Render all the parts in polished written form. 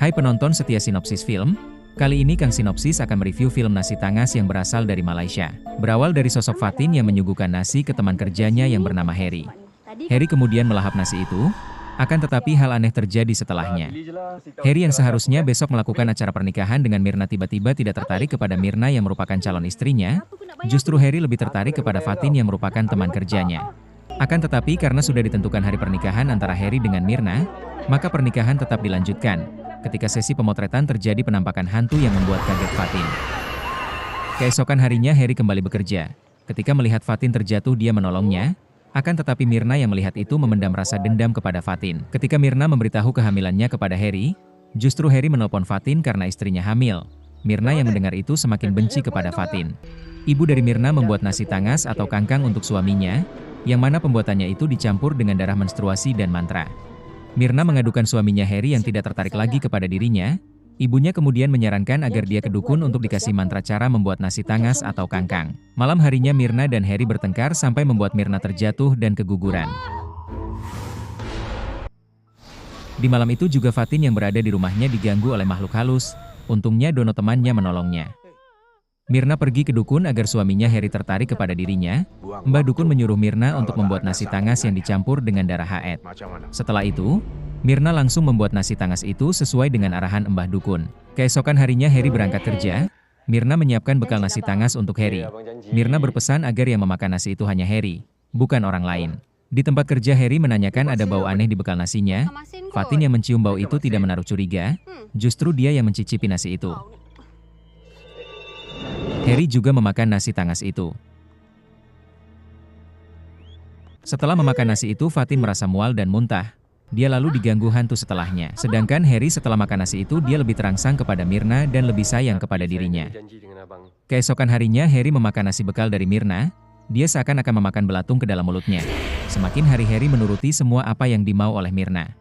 Hai penonton setia Sinopsis Film, kali ini Kang Sinopsis akan mereview film Nasi Tangas yang berasal dari Malaysia. Berawal dari sosok Fatin yang menyuguhkan nasi ke teman kerjanya yang bernama Harry. Harry kemudian melahap nasi itu, akan tetapi hal aneh terjadi setelahnya. Harry yang seharusnya besok melakukan acara pernikahan dengan Myrna tiba-tiba tidak tertarik kepada Myrna yang merupakan calon istrinya, justru Harry lebih tertarik kepada Fatin yang merupakan teman kerjanya. Akan tetapi karena sudah ditentukan hari pernikahan antara Harry dengan Myrna, maka pernikahan tetap dilanjutkan. Ketika sesi pemotretan terjadi penampakan hantu yang membuat kaget Fatin. Keesokan harinya Harry kembali bekerja. Ketika melihat Fatin terjatuh dia menolongnya, akan tetapi Myrna yang melihat itu memendam rasa dendam kepada Fatin. Ketika Myrna memberitahu kehamilannya kepada Harry, justru Harry menelpon Fatin karena istrinya hamil. Myrna yang mendengar itu semakin benci kepada Fatin. Ibu dari Myrna membuat nasi tangas atau kangkang untuk suaminya, yang mana pembuatannya itu dicampur dengan darah menstruasi dan mantra. Myrna mengadukan suaminya Harry yang tidak tertarik lagi kepada dirinya. Ibunya kemudian menyarankan agar dia ke dukun untuk dikasih mantra cara membuat nasi tangas atau kangkang. Malam harinya Myrna dan Harry bertengkar sampai membuat Myrna terjatuh dan keguguran. Di malam itu juga Fatin yang berada di rumahnya diganggu oleh makhluk halus. Untungnya Dono temannya menolongnya. Myrna pergi ke dukun agar suaminya Harry tertarik kepada dirinya. Mbah dukun menyuruh Myrna untuk membuat nasi tangas yang dicampur dengan darah haid. Setelah itu, Myrna langsung membuat nasi tangas itu sesuai dengan arahan Mbah dukun. Keesokan harinya Harry berangkat kerja. Myrna menyiapkan bekal nasi tangas untuk Harry. Myrna berpesan agar yang memakan nasi itu hanya Harry, bukan orang lain. Di tempat kerja Harry menanyakan ada bau aneh di bekal nasinya. Fatin yang mencium bau itu tidak menaruh curiga, justru dia yang mencicipi nasi itu. Harry juga memakan nasi tangas itu. Setelah memakan nasi itu, Fatin merasa mual dan muntah. Dia lalu diganggu hantu setelahnya. Sedangkan Harry setelah makan nasi itu, dia lebih terangsang kepada Myrna dan lebih sayang kepada dirinya. Keesokan harinya, Harry memakan nasi bekal dari Myrna. Dia seakan akan memakan belatung ke dalam mulutnya. Semakin hari Harry menuruti semua apa yang dimau oleh Myrna.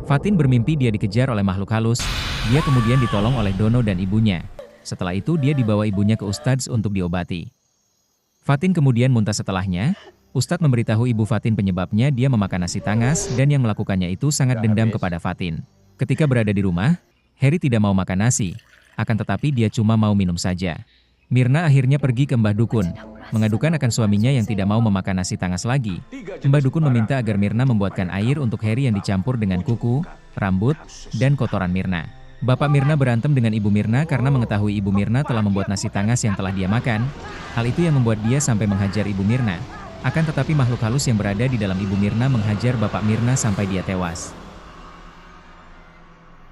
Fatin bermimpi dia dikejar oleh makhluk halus. Dia kemudian ditolong oleh Dono dan ibunya. Setelah itu dia dibawa ibunya ke Ustadz untuk diobati. Fatin kemudian muntah setelahnya. Ustadz memberitahu ibu Fatin penyebabnya dia memakan nasi tangas dan yang melakukannya itu sangat dendam kepada Fatin. Ketika berada di rumah, Harry tidak mau makan nasi. Akan tetapi dia cuma mau minum saja. Myrna akhirnya pergi ke Mbah Dukun, mengadukan akan suaminya yang tidak mau memakan nasi tangas lagi. Mbah Dukun meminta agar Myrna membuatkan air untuk Harry yang dicampur dengan kuku, rambut, dan kotoran Myrna. Bapak Myrna berantem dengan ibu Myrna karena mengetahui ibu Myrna telah membuat nasi tangas yang telah dia makan. Hal itu yang membuat dia sampai menghajar ibu Myrna. Akan tetapi makhluk halus yang berada di dalam ibu Myrna menghajar bapak Myrna sampai dia tewas.